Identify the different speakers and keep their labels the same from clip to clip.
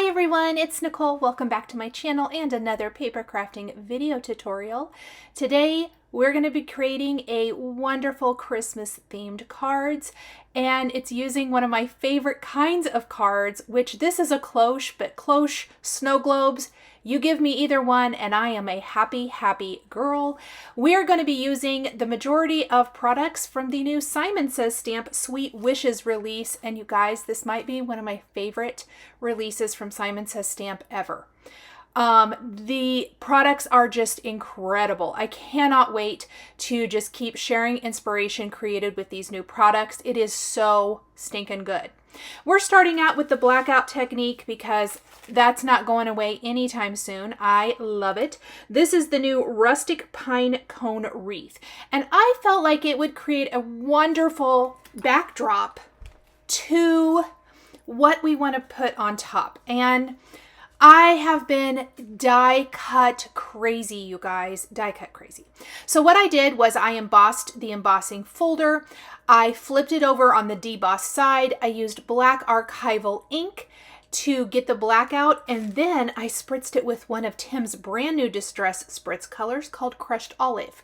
Speaker 1: Hi everyone, it's Nicole. Welcome back to my channel and another paper crafting video tutorial. Today we're going to be creating a wonderful Christmas themed cards, and it's using one of my favorite kinds of cards, which this is a cloche, but cloche snow globes. You give me either one and I am a happy, happy girl. We are going to be using the majority of products from the new Simon Says Stamp Sweet Wishes release. And you guys, this might be one of my favorite releases from Simon Says Stamp ever. The products are just incredible. I cannot wait to just keep sharing inspiration created with these new products. It is so stinking good. We're starting out with the blackout technique because that's not going away anytime soon. I love it. This is the new Rustic Pine Cone Wreath, and I felt like it would create a wonderful backdrop to what we want to put on top. And I have been die cut crazy, you guys, die cut crazy. So what I did was I embossed the embossing folder. I flipped it over on the deboss side. I used black archival ink to get the black out, and then I spritzed it with one of Tim's brand new Distress Spritz colors called Crushed Olive.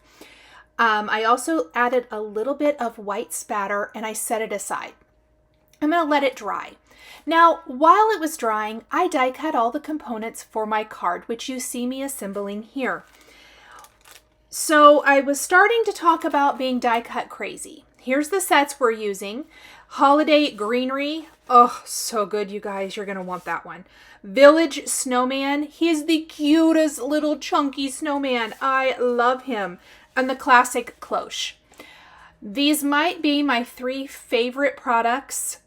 Speaker 1: I also added a little bit of white spatter and I set it aside. I'm going to let it dry. Now, while it was drying, I die cut all the components for my card, which you see me assembling here. So I was starting to talk about being die cut crazy. Here's the sets we're using. Holiday Greenery. Oh, so good, you guys. You're going to want that one. Village Snowman. He's the cutest little chunky snowman. I love him. And the classic cloche. These might be my three favorite products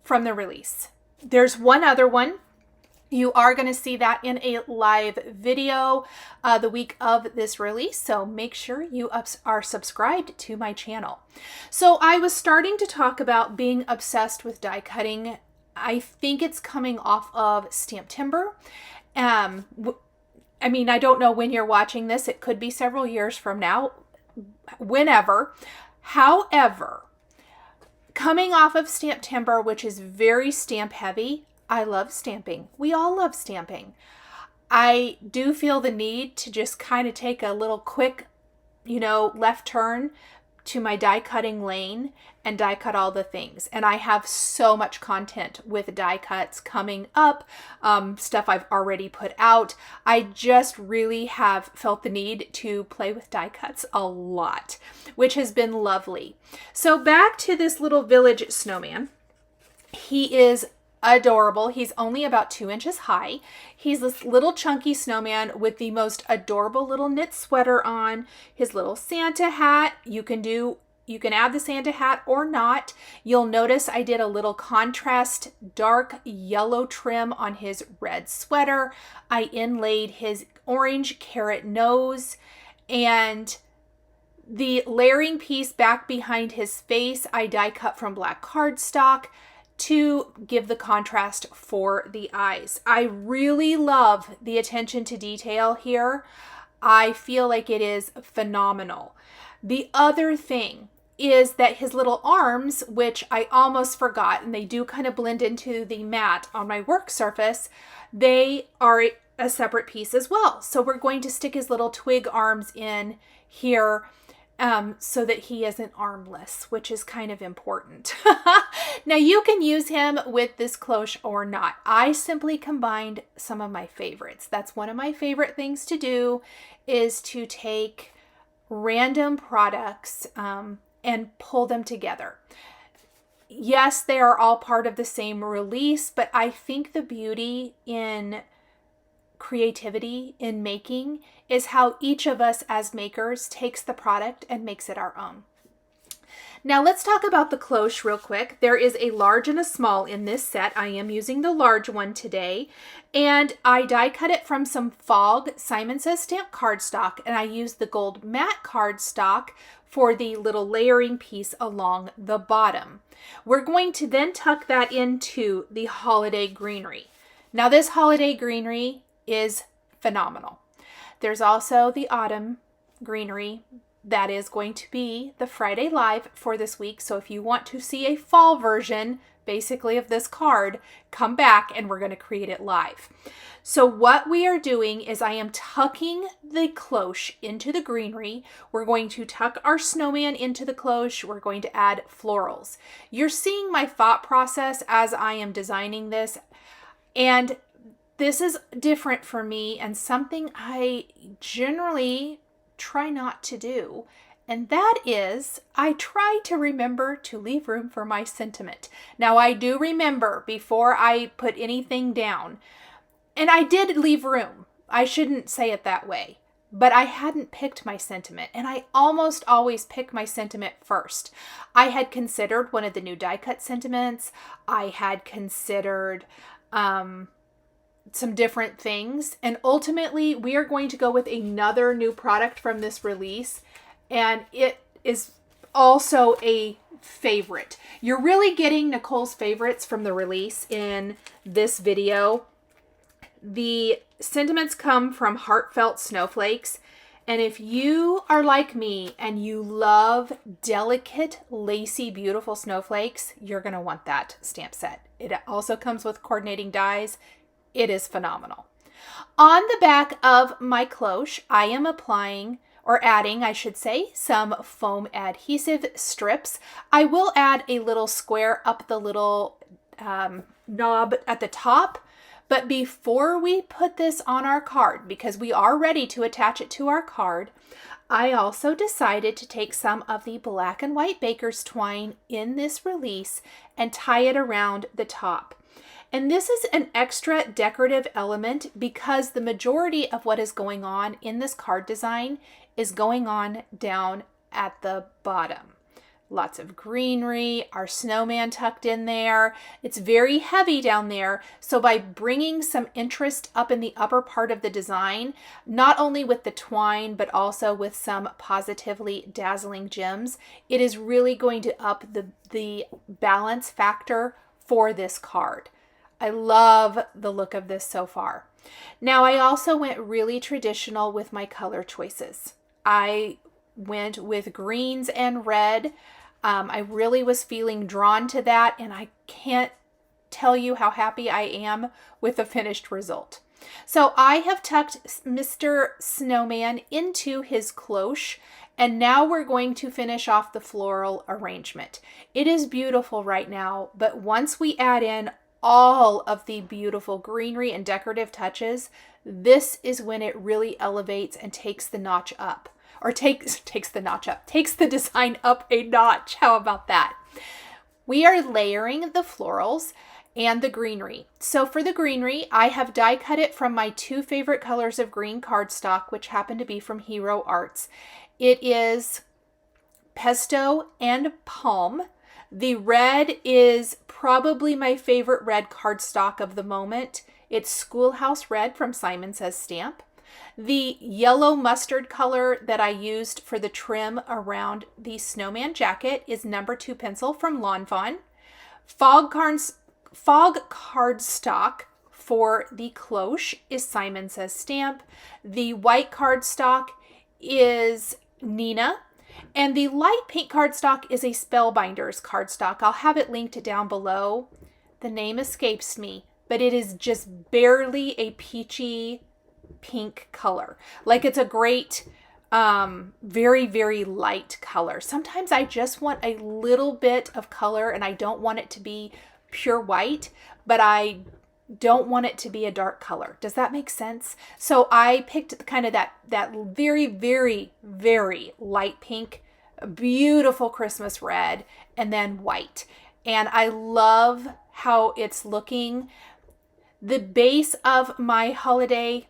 Speaker 1: from the release. There's one other one. You are going to see that in a live video the week of this release, so make sure you are subscribed to my channel. So I was starting to talk about being obsessed with die cutting. I think it's coming off of Stamptember. I mean, I don't know when you're watching this. It could be several years from now, whenever. However, coming off of Stamptember, which is very stamp heavy, I love stamping. We all love stamping. I do feel the need to just kind of take a little quick, left turn to my die cutting lane and die cut all the things. And I have so much content with die cuts coming up, stuff I've already put out. I just really have felt the need to play with die cuts a lot, which has been lovely. So back to this little village snowman. He is adorable. He's only about 2 inches high. He's this little chunky snowman with the most adorable little knit sweater on, his little Santa hat. You can add the Santa hat or not. You'll notice I did a little contrast dark yellow trim on his red sweater. I inlaid his orange carrot nose, and the layering piece back behind his face I die cut from black cardstock to give the contrast for the eyes. I really love the attention to detail here. I feel like it is phenomenal. The other thing is that his little arms, which I almost forgot, and they do kind of blend into the mat on my work surface, they are a separate piece as well. So we're going to stick his little twig arms in here so that he isn't armless, which is kind of important. Now you can use him with this cloche or not. I simply combined some of my favorites. That's one of my favorite things to do, is to take random products and pull them together. Yes, they are all part of the same release, but I think the beauty in creativity in making is how each of us as makers takes the product and makes it our own. Now let's talk about the cloche real quick. There is a large and a small in this set. I am using the large one today, and I die cut it from some Fog Simon Says Stamp cardstock, and I used the gold matte cardstock for the little layering piece along the bottom. We're going to then tuck that into the Holiday Greenery. Now this Holiday Greenery is phenomenal. There's also the Autumn Greenery. That is going to be the Friday Live for this week. So if you want to see a fall version, basically of this card, come back and we're going to create it live. So what we are doing is I am tucking the cloche into the greenery. We're going to tuck our snowman into the cloche. We're going to add florals. You're seeing my thought process as I am designing this. And this is different for me and something I generally try not to do. And that is, I try to remember to leave room for my sentiment. Now, I do remember before I put anything down, and I did leave room. I shouldn't say it that way, but I hadn't picked my sentiment, and I almost always pick my sentiment first. I had considered one of the new die cut sentiments. I had considered some different things, and ultimately we are going to go with another new product from this release, and it is also a favorite. You're really getting Nicole's favorites from the release in this video. The sentiments come from Heartfelt Snowflakes, and if you are like me and you love delicate, lacy, beautiful snowflakes, you're going to want that stamp set. It also comes with coordinating dies. It is phenomenal. On the back of my cloche, I am applying, or adding, I should say, some foam adhesive strips. I will add a little square up the little knob at the top. But before we put this on our card, because we are ready to attach it to our card, I also decided to take some of the black and white baker's twine in this release and tie it around the top. And this is an extra decorative element because the majority of what is going on in this card design is going on down at the bottom. Lots of greenery, our snowman tucked in there. It's very heavy down there. So by bringing some interest up in the upper part of the design, not only with the twine, but also with some positively dazzling gems, it is really going to up the balance factor for this card. I love the look of this so far. Now, I also went really traditional with my color choices. I went with greens and red. I really was feeling drawn to that, and I can't tell you how happy I am with the finished result. So I have tucked Mr. Snowman into his cloche, and now we're going to finish off the floral arrangement. It is beautiful right now, but once we add in all of the beautiful greenery and decorative touches, this is when it really elevates and takes the notch up. Or takes the design up a notch. How about that? We are layering the florals and the greenery. So for the greenery, I have die cut it from my two favorite colors of green cardstock, which happen to be from Hero Arts. It is Pesto and Palm. The red is probably my favorite red cardstock of the moment. It's Schoolhouse Red from Simon Says Stamp. The yellow mustard color that I used for the trim around the snowman jacket is number 2 pencil from Lawn Fawn. Fog cardstock for the cloche is Simon Says Stamp. The white cardstock is Nina. And the light pink cardstock is a Spellbinders cardstock. I'll have it linked down below. The name escapes me, but it is just barely a peachy pink color. Like, it's a great, very, very light color. Sometimes I just want a little bit of color and I don't want it to be pure white, but I don't want it to be a dark color. Does that make sense? So I picked kind of that very, very, very light pink, beautiful Christmas red, and then white. And I love how it's looking. The base of my holiday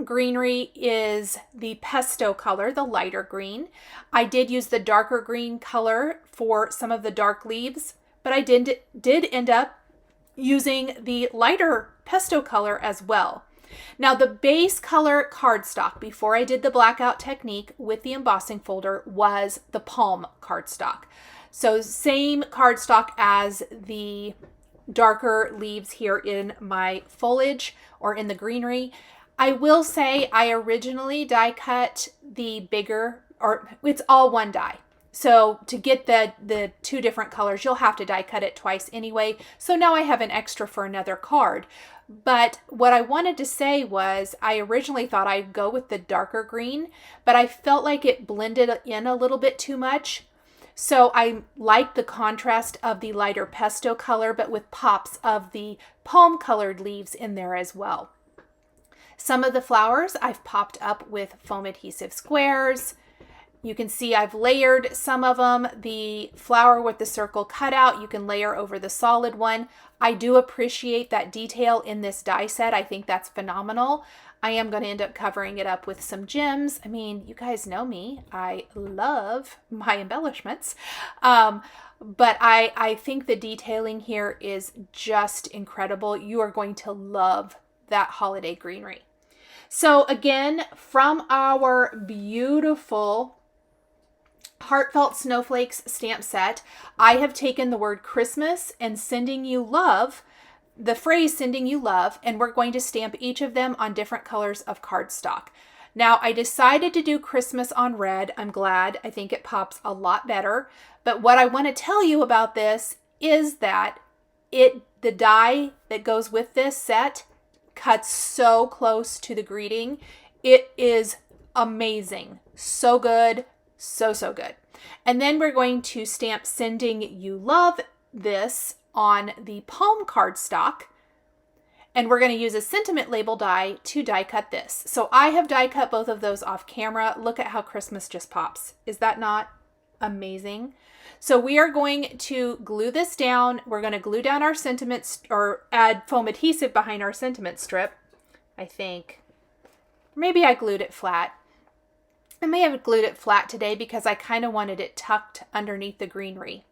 Speaker 1: greenery is the pesto color, the lighter green. I did use the darker green color for some of the dark leaves, but I did end up using the lighter pesto color as well. Now, the base color cardstock before I did the blackout technique with the embossing folder was the Palm cardstock. So same cardstock as the darker leaves here in my foliage or in the greenery. I will say I originally die cut the bigger, or it's all one die. So to get the two different colors, you'll have to die cut it twice anyway. So now I have an extra for another card. But what I wanted to say was I originally thought I'd go with the darker green, but I felt like it blended in a little bit too much. So I like the contrast of the lighter pesto color, but with pops of the palm colored leaves in there as well. Some of the flowers I've popped up with foam adhesive squares. You can see I've layered some of them. The flower with the circle cutout, you can layer over the solid one. I do appreciate that detail in this die set. I think that's phenomenal. I am going to end up covering it up with some gems. I mean, you guys know me. I love my embellishments. But I think the detailing here is just incredible. You are going to love that holiday greenery. So again, from our beautiful Heartfelt Snowflakes stamp set, I have taken the word Christmas and sending you love, the phrase sending you love, and we're going to stamp each of them on different colors of cardstock. Now, I decided to do Christmas on red. I'm glad. I think it pops a lot better. But what I want to tell you about this is that the die that goes with this set cuts so close to the greeting. It is amazing. So good. So good. And then we're going to stamp Sending You Love this on the palm cardstock. And we're going to use a sentiment label die to die cut this. So I have die cut both of those off camera. Look at how Christmas just pops. Is that not amazing? So we are going to glue this down. We're going to glue down our sentiments or add foam adhesive behind our sentiment strip, I think. Maybe I glued it flat. I may have glued it flat today because I kind of wanted it tucked underneath the greenery.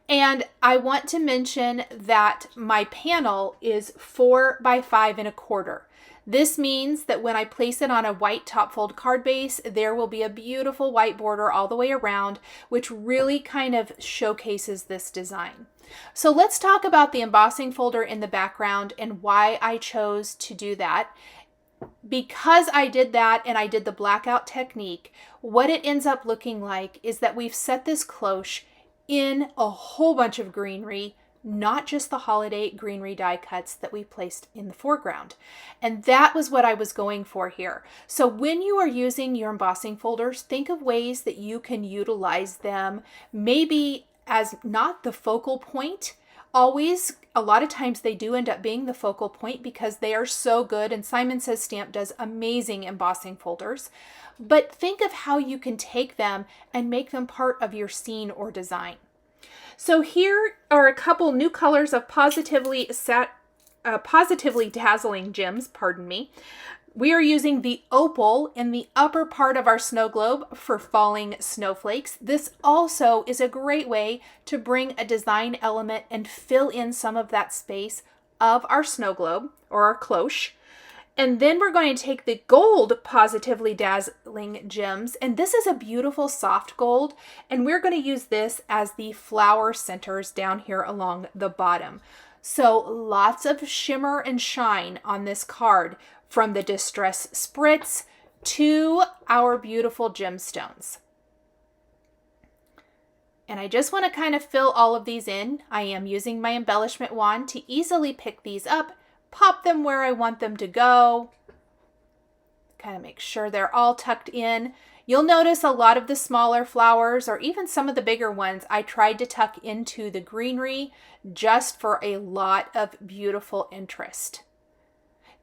Speaker 1: And I want to mention that my panel is 4 by 5 1/4. This means that when I place it on a white top fold card base, there will be a beautiful white border all the way around, which really kind of showcases this design. So let's talk about the embossing folder in the background and why I chose to do that. Because I did that and I did the blackout technique, what it ends up looking like is that we've set this cloche in a whole bunch of greenery, not just the holiday greenery die cuts that we placed in the foreground. And that was what I was going for here. So when you are using your embossing folders, think of ways that you can utilize them, maybe as not the focal point. Always, a lot of times they do end up being the focal point because they are so good, and Simon Says Stamp does amazing embossing folders. But think of how you can take them and make them part of your scene or design. So here are a couple new colors of positively dazzling gems, pardon me. We are using the opal in the upper part of our snow globe for falling snowflakes. This also is a great way to bring a design element and fill in some of that space of our snow globe or our cloche. And then we're going to take the gold positively dazzling gems, and this is a beautiful soft gold, and we're going to use this as the flower centers down here along the bottom. So lots of shimmer and shine on this card, from the Distress Spritz to our beautiful gemstones. And I just want to kind of fill all of these in. I am using my embellishment wand to easily pick these up, pop them where I want them to go. Kind of make sure they're all tucked in. You'll notice a lot of the smaller flowers, or even some of the bigger ones, I tried to tuck into the greenery just for a lot of beautiful interest.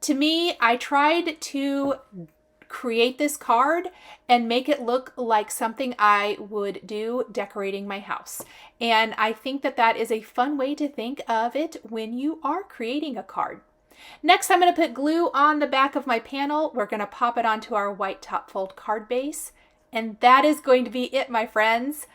Speaker 1: To me, I tried to create this card and make it look like something I would do decorating my house. And I think that that is a fun way to think of it when you are creating a card. Next, I'm going to put glue on the back of my panel. We're going to pop it onto our white top fold card base. And that is going to be it, my friends.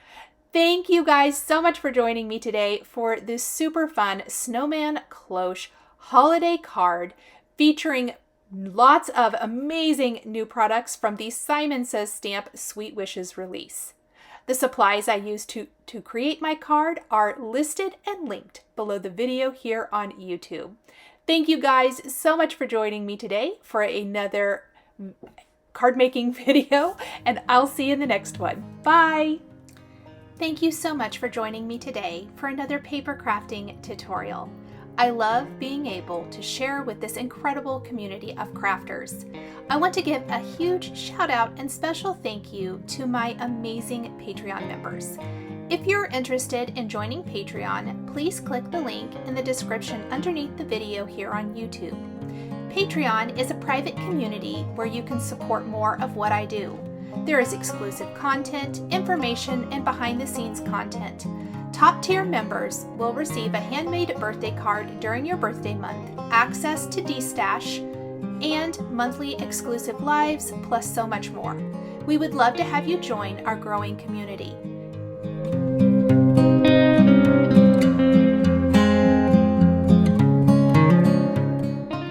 Speaker 1: Thank you guys so much for joining me today for this super fun Snowman Cloche holiday card featuring lots of amazing new products from the Simon Says Stamp Sweet Wishes release. The supplies I used to create my card are listed and linked below the video here on YouTube. Thank you guys so much for joining me today for another card making video, and I'll see you in the next one. Bye! Thank you so much for joining me today for another paper crafting tutorial. I love being able to share with this incredible community of crafters. I want to give a huge shout out and special thank you to my amazing Patreon members. If you're interested in joining Patreon, please click the link in the description underneath the video here on YouTube. Patreon is a private community where you can support more of what I do. There is exclusive content, information, and behind-the-scenes content. Top-tier members will receive a handmade birthday card during your birthday month, access to D-Stash, and monthly exclusive lives, plus so much more. We would love to have you join our growing community.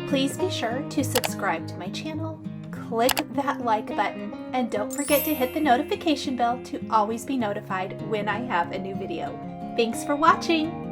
Speaker 1: Please be sure to subscribe to my channel, click that like button, and don't forget to hit the notification bell to always be notified when I have a new video. Thanks for watching!